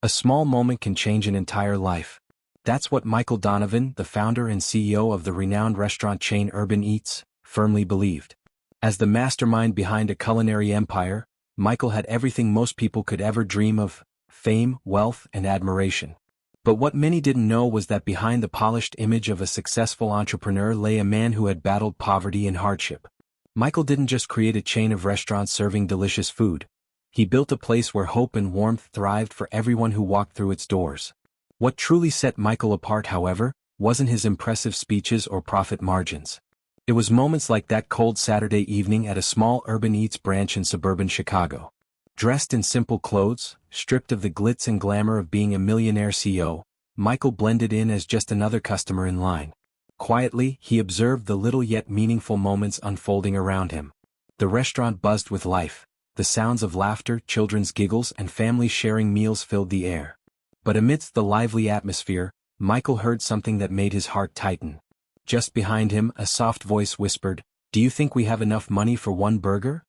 A small moment can change an entire life. That's what Michael Donovan, the founder and CEO of the renowned restaurant chain Urban Eats, firmly believed. As the mastermind behind a culinary empire, Michael had everything most people could ever dream of: fame, wealth, and admiration. But what many didn't know was that behind the polished image of a successful entrepreneur lay a man who had battled poverty and hardship. Michael didn't just create a chain of restaurants serving delicious food. He built a place where hope and warmth thrived for everyone who walked through its doors. What truly set Michael apart, however, wasn't his impressive speeches or profit margins. It was moments like that cold Saturday evening at a small Urban Eats branch in suburban Chicago. Dressed in simple clothes, stripped of the glitz and glamour of being a millionaire CEO, Michael blended in as just another customer in line. Quietly, he observed the little yet meaningful moments unfolding around him. The restaurant buzzed with life. The sounds of laughter, children's giggles, and families sharing meals filled the air. But amidst the lively atmosphere, Michael heard something that made his heart tighten. Just behind him, a soft voice whispered, "Do you think we have enough money for one burger?"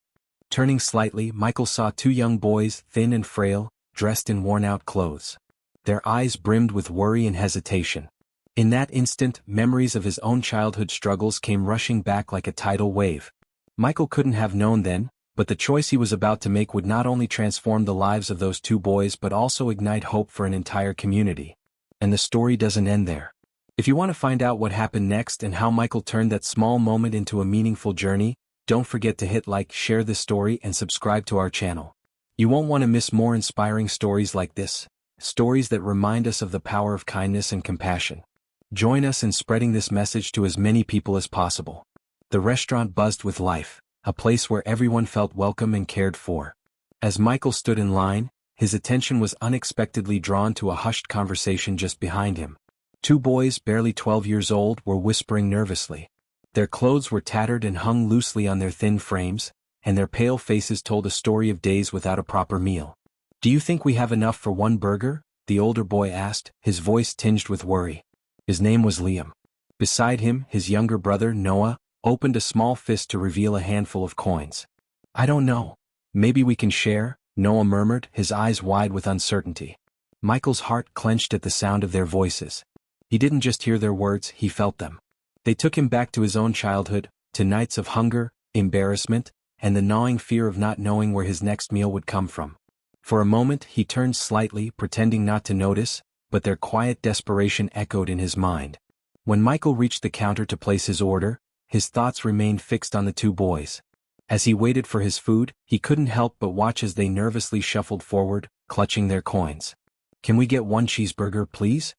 Turning slightly, Michael saw two young boys, thin and frail, dressed in worn-out clothes. Their eyes brimmed with worry and hesitation. In that instant, memories of his own childhood struggles came rushing back like a tidal wave. Michael couldn't have known then, but the choice he was about to make would not only transform the lives of those two boys but also ignite hope for an entire community. And the story doesn't end there. If you want to find out what happened next and how Michael turned that small moment into a meaningful journey, don't forget to hit like, share this story, and subscribe to our channel. You won't want to miss more inspiring stories like this, stories that remind us of the power of kindness and compassion. Join us in spreading this message to as many people as possible. The restaurant buzzed with life, a place where everyone felt welcome and cared for. As Michael stood in line, his attention was unexpectedly drawn to a hushed conversation just behind him. Two boys, barely 12 years old, were whispering nervously. Their clothes were tattered and hung loosely on their thin frames, and their pale faces told a story of days without a proper meal. "Do you think we have enough for one burger?" the older boy asked, his voice tinged with worry. His name was Liam. Beside him, his younger brother, Noah, opened a small fist to reveal a handful of coins. "I don't know. Maybe we can share," Noah murmured, his eyes wide with uncertainty. Michael's heart clenched at the sound of their voices. He didn't just hear their words, he felt them. They took him back to his own childhood, to nights of hunger, embarrassment, and the gnawing fear of not knowing where his next meal would come from. For a moment he turned slightly, pretending not to notice, but their quiet desperation echoed in his mind. When Michael reached the counter to place his order, his thoughts remained fixed on the two boys. As he waited for his food, he couldn't help but watch as they nervously shuffled forward, clutching their coins. "Can we get one cheeseburger, please?"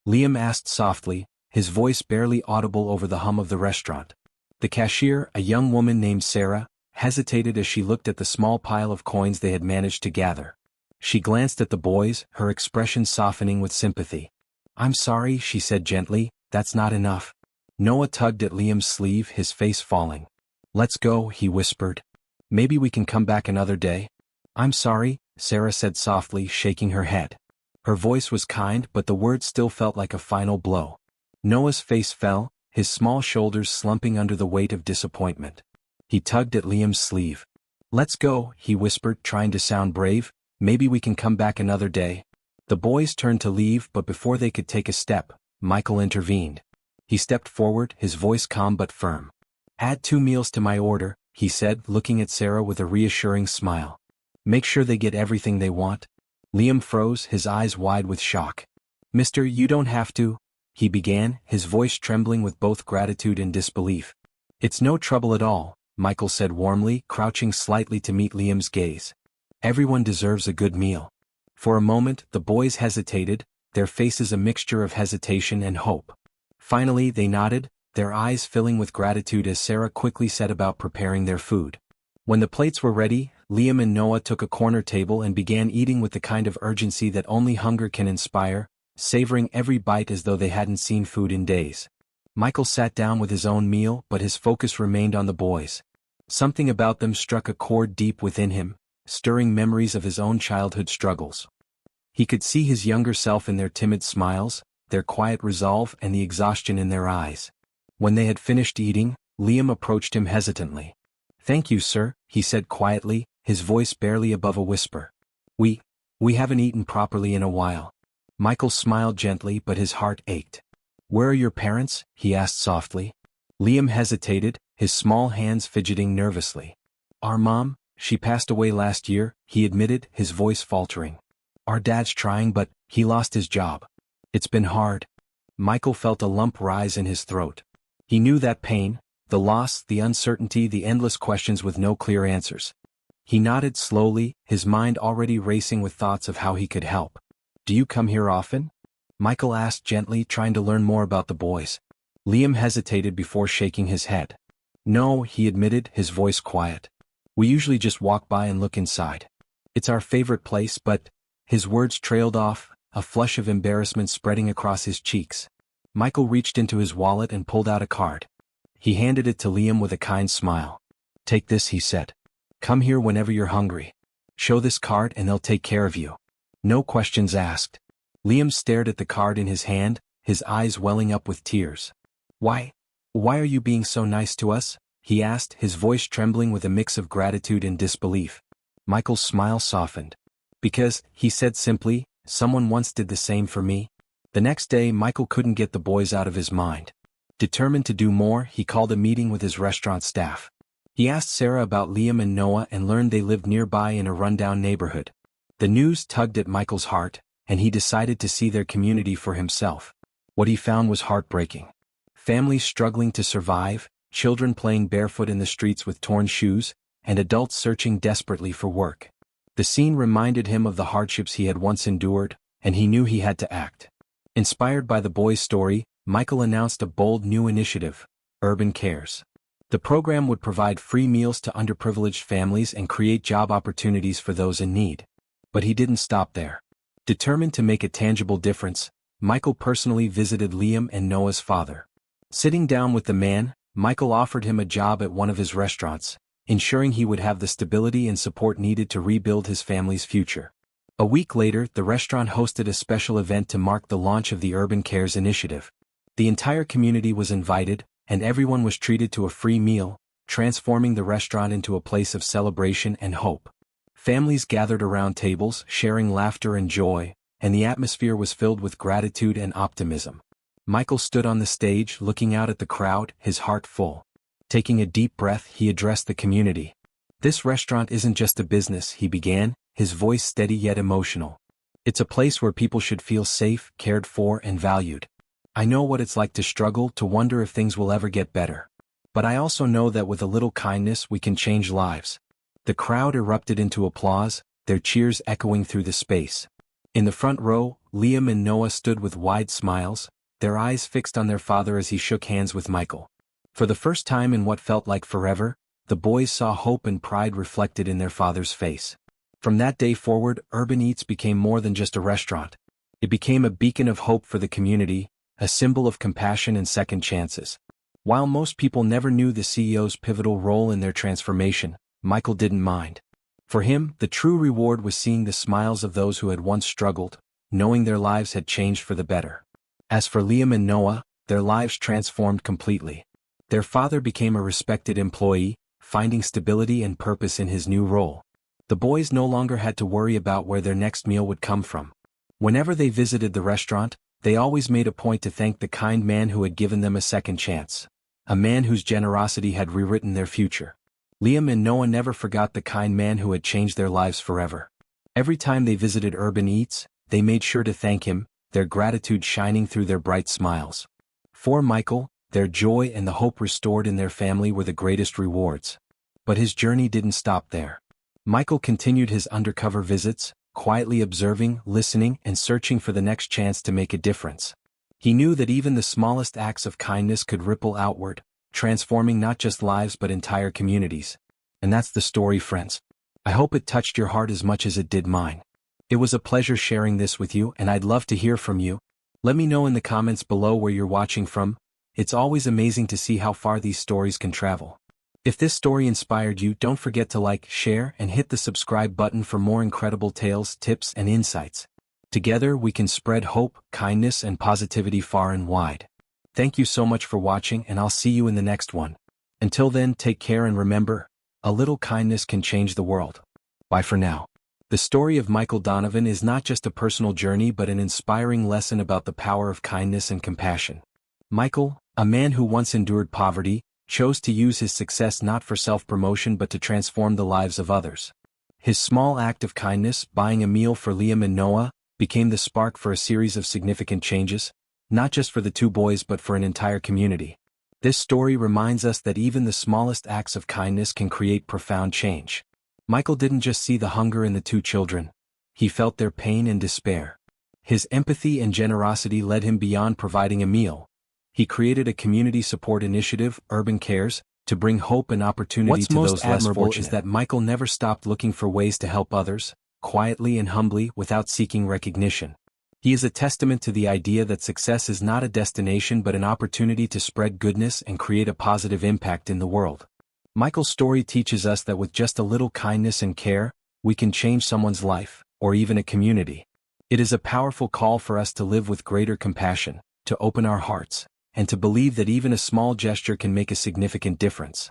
Liam asked softly, his voice barely audible over the hum of the restaurant. The cashier, a young woman named Sarah, hesitated as she looked at the small pile of coins they had managed to gather. She glanced at the boys, her expression softening with sympathy. "I'm sorry," she said gently, "that's not enough." Noah tugged at Liam's sleeve, his face falling. "Let's go," he whispered. "Maybe we can come back another day." "I'm sorry," Sarah said softly, shaking her head. Her voice was kind, but the words still felt like a final blow. Noah's face fell, his small shoulders slumping under the weight of disappointment. He tugged at Liam's sleeve. "Let's go," he whispered, trying to sound brave. "Maybe we can come back another day." The boys turned to leave, but before they could take a step, Michael intervened. He stepped forward, his voice calm but firm. "Add 2 meals to my order," he said, looking at Sarah with a reassuring smile. "Make sure they get everything they want." Liam froze, his eyes wide with shock. "Mister, you don't have to," he began, his voice trembling with both gratitude and disbelief. "It's no trouble at all," Michael said warmly, crouching slightly to meet Liam's gaze. "Everyone deserves a good meal." For a moment, the boys hesitated, their faces a mixture of hesitation and hope. Finally, they nodded, their eyes filling with gratitude as Sarah quickly set about preparing their food. When the plates were ready, Liam and Noah took a corner table and began eating with the kind of urgency that only hunger can inspire, savoring every bite as though they hadn't seen food in days. Michael sat down with his own meal, but his focus remained on the boys. Something about them struck a chord deep within him, stirring memories of his own childhood struggles. He could see his younger self in their timid smiles, their quiet resolve, and the exhaustion in their eyes. When they had finished eating, Liam approached him hesitantly. "Thank you, sir," he said quietly, his voice barely above a whisper. We We haven't eaten properly in a while. Michael smiled gently, but his heart ached. Where are your parents? He asked softly. Liam hesitated, his small hands fidgeting nervously. Our mom, she passed away last year, he admitted, his voice faltering. Our dad's trying, but he lost his job. It's been hard. Michael felt a lump rise in his throat. He knew that pain, the loss, the uncertainty, the endless questions with no clear answers. He nodded slowly, his mind already racing with thoughts of how he could help. Do you come here often? Michael asked gently, trying to learn more about the boys. Liam hesitated before shaking his head. No, he admitted, his voice quiet. We usually just walk by and look inside. It's our favorite place, but... His words trailed off, a flush of embarrassment spreading across his cheeks. Michael reached into his wallet and pulled out a card. He handed it to Liam with a kind smile. Take this, he said. Come here whenever you're hungry. Show this card and they'll take care of you. No questions asked. Liam stared at the card in his hand, his eyes welling up with tears. Why are you being so nice to us? He asked, his voice trembling with a mix of gratitude and disbelief. Michael's smile softened. Because, he said simply, someone once did the same for me. The next day Michael couldn't get the boys out of his mind. Determined to do more, he called a meeting with his restaurant staff. He asked Sarah about Liam and Noah and learned they lived nearby in a rundown neighborhood. The news tugged at Michael's heart, and he decided to see their community for himself. What he found was heartbreaking. Families struggling to survive, children playing barefoot in the streets with torn shoes, and adults searching desperately for work. The scene reminded him of the hardships he had once endured, and he knew he had to act. Inspired by the boys' story, Michael announced a bold new initiative, Urban Cares. The program would provide free meals to underprivileged families and create job opportunities for those in need. But he didn't stop there. Determined to make a tangible difference, Michael personally visited Liam and Noah's father. Sitting down with the man, Michael offered him a job at one of his restaurants, ensuring he would have the stability and support needed to rebuild his family's future. A week later, the restaurant hosted a special event to mark the launch of the Urban Cares initiative. The entire community was invited, and everyone was treated to a free meal, transforming the restaurant into a place of celebration and hope. Families gathered around tables, sharing laughter and joy, and the atmosphere was filled with gratitude and optimism. Michael stood on the stage, looking out at the crowd, his heart full. Taking a deep breath, he addressed the community. This restaurant isn't just a business, he began, his voice steady yet emotional. It's a place where people should feel safe, cared for, and valued. I know what it's like to struggle, to wonder if things will ever get better. But I also know that with a little kindness we can change lives. The crowd erupted into applause, their cheers echoing through the space. In the front row, Liam and Noah stood with wide smiles, their eyes fixed on their father as he shook hands with Michael. For the first time in what felt like forever, the boys saw hope and pride reflected in their father's face. From that day forward, Urban Eats became more than just a restaurant. It became a beacon of hope for the community, a symbol of compassion and second chances. While most people never knew the CEO's pivotal role in their transformation, Michael didn't mind. For him, the true reward was seeing the smiles of those who had once struggled, knowing their lives had changed for the better. As for Liam and Noah, their lives transformed completely. Their father became a respected employee, finding stability and purpose in his new role. The boys no longer had to worry about where their next meal would come from. Whenever they visited the restaurant, they always made a point to thank the kind man who had given them a second chance. A man whose generosity had rewritten their future. Liam and Noah never forgot the kind man who had changed their lives forever. Every time they visited Urban Eats, they made sure to thank him, their gratitude shining through their bright smiles. For Michael, their joy and the hope restored in their family were the greatest rewards. But his journey didn't stop there. Michael continued his undercover visits, quietly observing, listening, and searching for the next chance to make a difference. He knew that even the smallest acts of kindness could ripple outward, transforming not just lives but entire communities. And that's the story, friends. I hope it touched your heart as much as it did mine. It was a pleasure sharing this with you, and I'd love to hear from you. Let me know in the comments below where you're watching from. It's always amazing to see how far these stories can travel. If this story inspired you, don't forget to like, share, and hit the subscribe button for more incredible tales, tips, and insights. Together we can spread hope, kindness, and positivity far and wide. Thank you so much for watching, and I'll see you in the next one. Until then, take care and remember, a little kindness can change the world. Bye for now. The story of Michael Donovan is not just a personal journey but an inspiring lesson about the power of kindness and compassion. Michael, a man who once endured poverty, chose to use his success not for self-promotion but to transform the lives of others. His small act of kindness, buying a meal for Liam and Noah, became the spark for a series of significant changes, not just for the two boys but for an entire community. This story reminds us that even the smallest acts of kindness can create profound change. Michael didn't just see the hunger in the two children, he felt their pain and despair. His empathy and generosity led him beyond providing a meal. He created a community support initiative, Urban Cares, to bring hope and opportunity to those less fortunate. What's most admirable is that Michael never stopped looking for ways to help others, quietly and humbly without seeking recognition. He is a testament to the idea that success is not a destination but an opportunity to spread goodness and create a positive impact in the world. Michael's story teaches us that with just a little kindness and care, we can change someone's life, or even a community. It is a powerful call for us to live with greater compassion, to open our hearts, and to believe that even a small gesture can make a significant difference.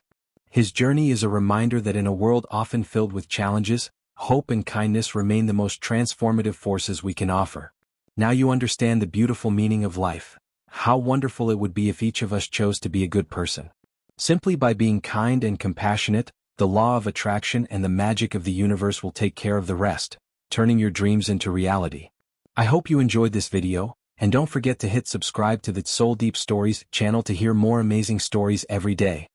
His journey is a reminder that in a world often filled with challenges, hope and kindness remain the most transformative forces we can offer. Now you understand the beautiful meaning of life. How wonderful it would be if each of us chose to be a good person. Simply by being kind and compassionate, the law of attraction and the magic of the universe will take care of the rest, turning your dreams into reality. I hope you enjoyed this video, and don't forget to hit subscribe to the Soul Deep Stories channel to hear more amazing stories every day.